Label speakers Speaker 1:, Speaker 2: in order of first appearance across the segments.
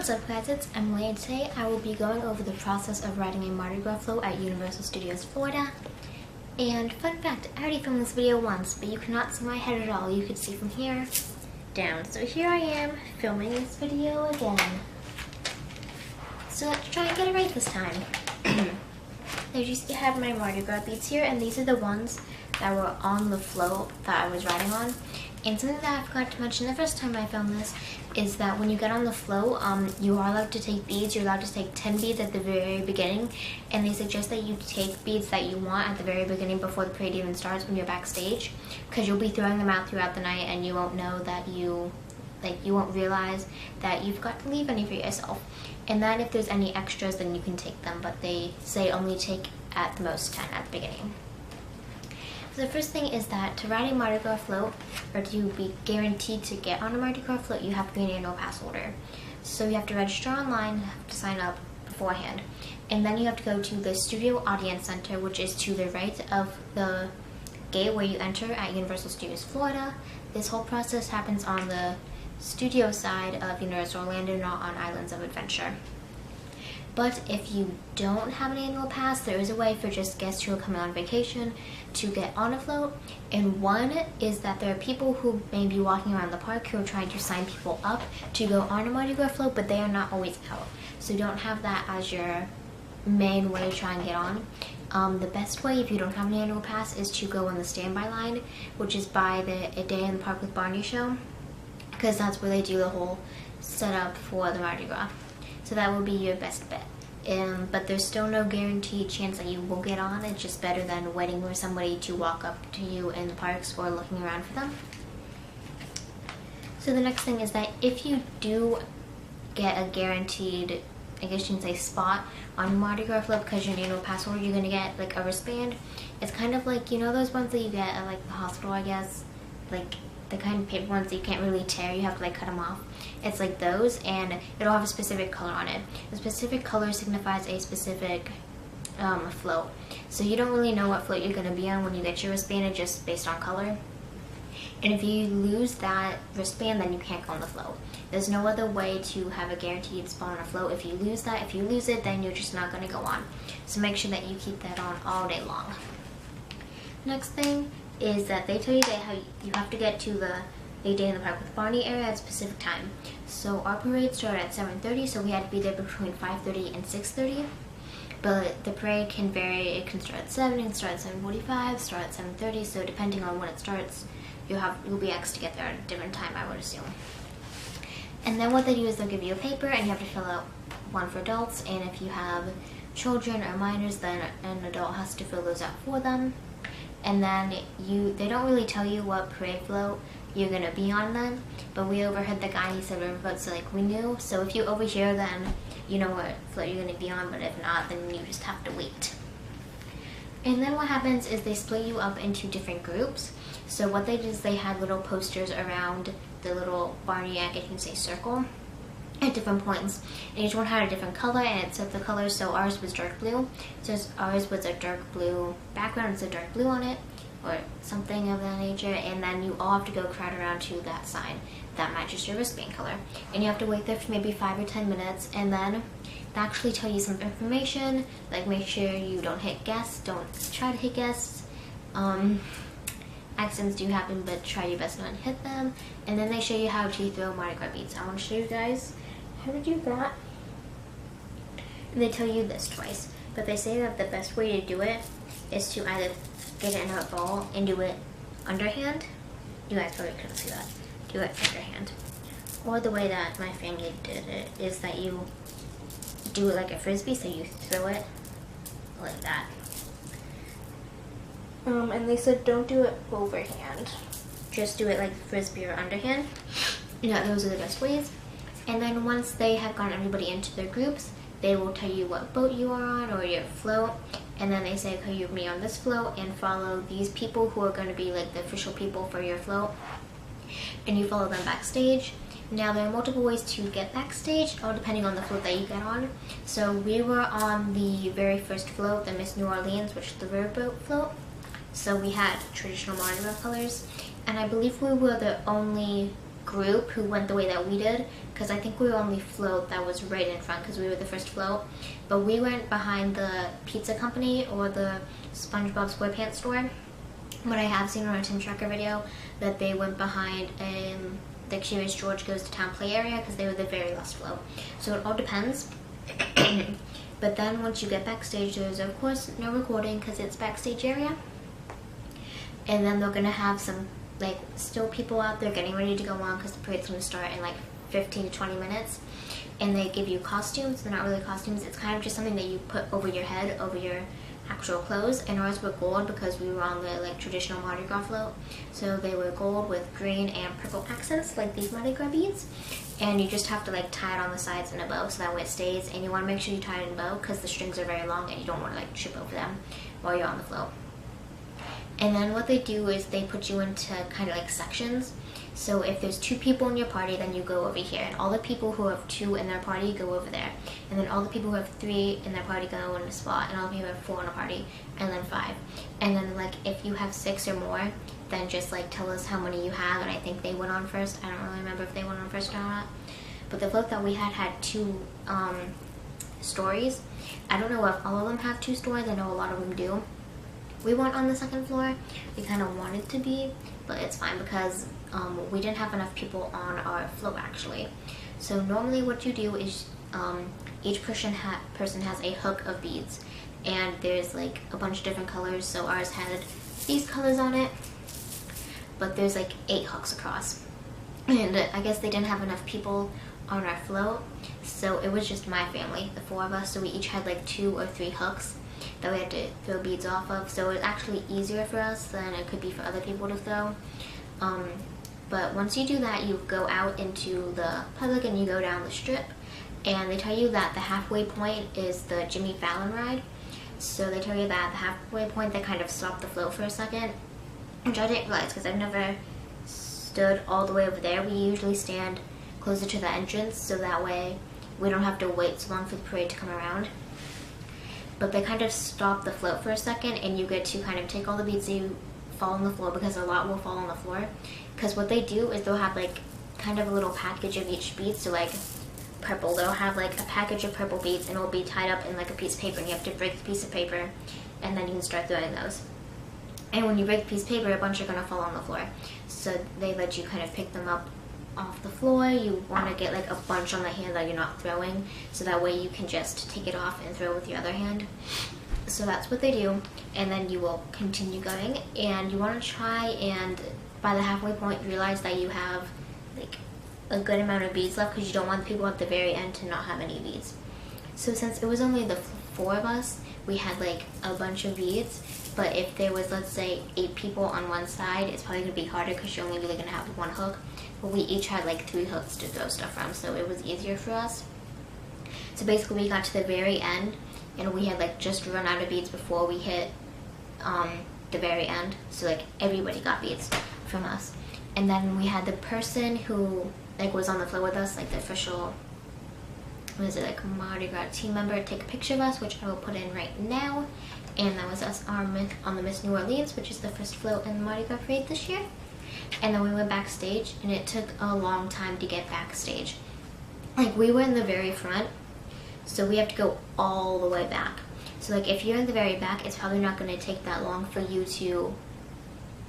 Speaker 1: What's up guys, it's Emily, and today I will be going over the process of riding a Mardi Gras float at Universal Studios Florida. And fun fact, I already filmed this video once, but you cannot see my head at all. You could see from here down. So here I am filming this video again. So let's try and get it right this time. There used to have my Mardi Gras beads here, and these are the ones that were on the float that I was riding on. And something that I forgot to mention the first time I filmed this is that when you get on the float, you are allowed to take beads. You're allowed to take 10 beads at the very beginning, and they suggest that you take beads that you want at the very beginning before the parade even starts when you're backstage, because you'll be throwing them out throughout the night and you won't know that you won't realize that you've got to leave any for yourself. And then if there's any extras, then you can take them, but they say only take at the most 10 at the beginning. So the first thing is that to ride a Mardi Gras float, or to be guaranteed to get on a Mardi Gras float, you have to be an annual pass holder. So you have to register online, you have to sign up beforehand. And then you have to go to the Studio Audience Center, which is to the right of the gate where you enter at Universal Studios Florida. This whole process happens on the studio side of Universal Orlando, not on Islands of Adventure. But if you don't have an annual pass, there is a way for just guests who are coming on vacation to get on a float. And one is that there are people who may be walking around the park who are trying to sign people up to go on a Mardi Gras float, but they are not always out. So you don't have that as your main way to try and get on. The best way, if you don't have an annual pass, is to go on the standby line, which is by the A Day in the Park with Barney show, because that's where they do the whole setup for the Mardi Gras. So that will be your best bet. But there's still no guaranteed chance that you will get on. It's just better than waiting for somebody to walk up to you in the parks or looking around for them. So the next thing is that if you do get a guaranteed, I guess you can say, spot on Mardi Gras float because you're an annual pass holder, you're going to get like a wristband. It's kind of like, you know those ones that you get at like the hospital, I guess? Like the kind of paper ones that you can't really tear, you have to like cut them off. It's like those, and it'll have a specific color on it. The specific color signifies a specific float. So you don't really know what float you're going to be on when you get your wristband, it's just based on color. And if you lose that wristband, then you can't go on the float. There's no other way to have a guaranteed spot on a float. If you lose that, if you lose it, then you're just not going to go on. So make sure that you keep that on all day long. Next thing is that they tell you that you have to get to the A Day in the Park with Barney area at a specific time. So our parade started at 7:30, so we had to be there between 5:30 and 6:30. But the parade can vary. It can start at 7, it can start at 7:45, start at 7:30. So depending on when it starts, you'll be asked to get there at a different time, I would assume. And then what they do is they'll give you a paper, and you have to fill out one for adults. And if you have children or minors, then an adult has to fill those out for them. And then they don't really tell you what parade float you're gonna be on then, but we overheard the guy, he said riverboat, so like we knew. So if you overhear, then you know what float you're gonna be on, but if not, then you just have to wait. And then what happens is they split you up into different groups. So what they did is they had little posters around the little Barney, I guess you can say, circle at different points, and each one had a different color, and it set the colors. So ours was dark blue, so ours was a dark blue background, so dark blue on it, or something of that nature. And then you all have to go crowd around to that sign that matches your wristband color, and you have to wait there for maybe 5 or 10 minutes, and then they actually tell you some information, like make sure you don't hit guests, don't try to hit guests. Accidents do happen, but try your best not to hit them. And then they show you how to throw Mardi Gras beads. I want to show you guys how to do that. And they tell you this twice, but they say that the best way to do it is to either get it in a ball and do it underhand. You guys probably couldn't see that. Do it underhand. Or the way that my family did it is that you do it like a frisbee, so you throw it like that. And they said don't do it overhand. Just do it like frisbee or underhand. Those are the best ways. And then once they have gotten everybody into their groups, they will tell you what boat you are on or your float. And then they say, okay, you'll be on this float and follow these people who are going to be like the official people for your float. And you follow them backstage. Now there are multiple ways to get backstage, all depending on the float that you get on. So we were on the very first float, the Miss New Orleans, which is the riverboat float. So we had traditional Mardi Gras colors, and I believe we were the only group who went the way that we did, because I think we were on the float that was right in front because we were the first float, but we went behind the pizza company or the SpongeBob SquarePants store. But I have seen on a Tim Tracker video that they went behind the Curious George Goes to Town play area because they were the very last float. So it all depends. But then once you get backstage, there's of course no recording because it's backstage area. And then they're gonna have some like still people out there getting ready to go on because the parade's gonna start in like 15 to 20 minutes. And they give you costumes. They're not really costumes. It's kind of just something that you put over your head, over your actual clothes. And ours were gold because we were on the like traditional Mardi Gras float. So they were gold with green and purple accents like these Mardi Gras beads. And you just have to like tie it on the sides in a bow so that way it stays. And you want to make sure you tie it in a bow because the strings are very long and you don't want to like trip over them while you're on the float. And then what they do is they put you into kind of like sections. So if there's 2 people in your party, then you go over here. And all the people who have 2 in their party go over there. And then all the people who have 3 in their party go in a spot. And all the people who have 4 in a party. And then 5. And then like if you have 6 or more, then just like tell us how many you have. And I think they went on first. I don't really remember if they went on first or not. But the float that we had 2 stories. I don't know if all of them have 2 stories. I know a lot of them do. We weren't on the 2nd floor. We kind of wanted to be, but it's fine because we didn't have enough people on our float actually. So normally what you do is each person has a hook of beads, and there's like a bunch of different colors. So ours had these colors on it, but there's like 8 hooks across. And I guess they didn't have enough people on our float, so it was just my family, the 4 of us. So we each had like 2 or 3 hooks that we had to throw beads off of. So it's actually easier for us than it could be for other people to throw. But once you do that, you go out into the public and you go down the strip. And they tell you that the halfway point is the Jimmy Fallon ride. So they tell you that the halfway point, they kind of stop the float for a second, which I didn't realize because I've never stood all the way over there. We usually stand closer to the entrance so that way we don't have to wait so long for the parade to come around. But they kind of stop the float for a second and you get to kind of take all the beads that you fall on the floor, because a lot will fall on the floor. Because what they do is they'll have like kind of a little package of each bead. So like purple, they'll have like a package of purple beads and it'll be tied up in like a piece of paper, and you have to break the piece of paper and then you can start throwing those. And when you break the piece of paper, a bunch are gonna fall on the floor. So they let you kind of pick them up off the floor. You want to get like a bunch on the hand that you're not throwing, so that way you can just take it off and throw with your other hand. So that's what they do, and then you will continue going, and you want to try and by the halfway point realize that you have like a good amount of beads left, because you don't want the people at the very end to not have any beads. So since it was only the 4 of us, we had like a bunch of beads. But if there was, let's say, 8 people on one side, it's probably going to be harder because you're only really going to have 1 hook. But we each had like 3 hooks to throw stuff from, so it was easier for us. So basically we got to the very end, and we had like just run out of beads before we hit the very end. So like everybody got beads from us. And then we had the person who like was on the floor with us, like the official, what is it, like Mardi Gras team member, take a picture of us, which I will put in right now. And that was us on the Miss New Orleans, which is the first float in the Mardi Gras parade this year. And then we went backstage, and it took a long time to get backstage. Like we were in the very front, so we have to go all the way back. So like if you're in the very back, it's probably not going to take that long for you to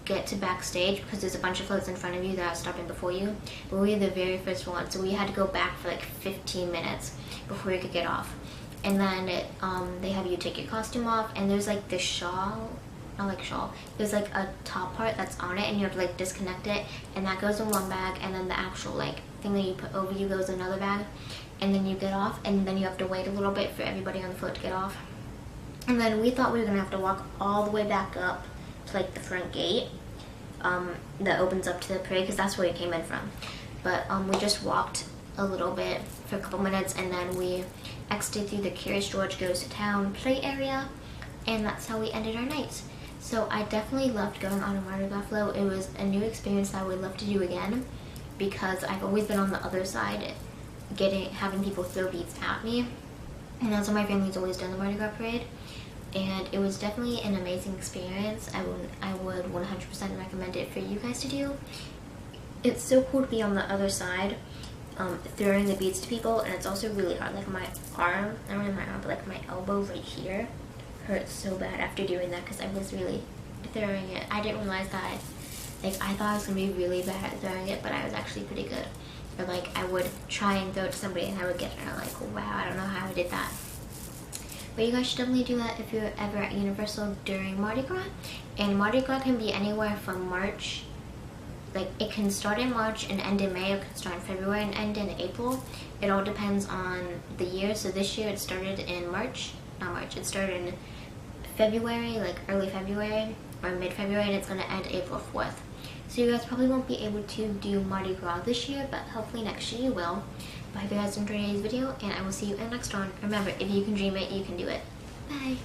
Speaker 1: get to backstage, because there's a bunch of floats in front of you that are stopping before you. But we were the very first one, so we had to go back for like 15 minutes before we could get off. And then they have you take your costume off, and there's like this shawl, not like shawl, there's like a top part that's on it, and you have to like disconnect it, and that goes in one bag, and then the actual like thing that you put over you goes in another bag. And then you get off, and then you have to wait a little bit for everybody on the float to get off. And then we thought we were gonna have to walk all the way back up to like the front gate that opens up to the parade, because that's where we came in from. But we just walked a little bit for a couple minutes, and then we exited through the Curious George Goes to Town play area, and that's how we ended our nights. So I definitely loved going on a Mardi Gras float. It was a new experience that I would love to do again, because I've always been on the other side, having people throw beads at me, and that's what my family's always done, the Mardi Gras parade. And it was definitely an amazing experience. I would 100% recommend it for you guys to do. it's so cool to be on the other side, throwing the beads to people, and it's also really hard. Like my arm, not really my arm, but like my elbow right here hurts so bad after doing that because I was really throwing it. I didn't realize that. Like I thought I was gonna be really bad at throwing it, but I was actually pretty good. Or like I would try and throw it to somebody and I would get it, and I'm like, wow, I don't know how I did that. But you guys should definitely do that if you're ever at Universal during Mardi Gras. And Mardi Gras can be anywhere from March, like it can start in March and end in May, it can start in February and end in April. It all depends on the year. So this year it started in it started in February, like early February or mid-February, and it's going to end April 4th. So you guys probably won't be able to do Mardi Gras this year, but hopefully next year you will. But I hope you guys enjoyed today's video, and I will see you in the next one. Remember, if you can dream it, you can do it. Bye!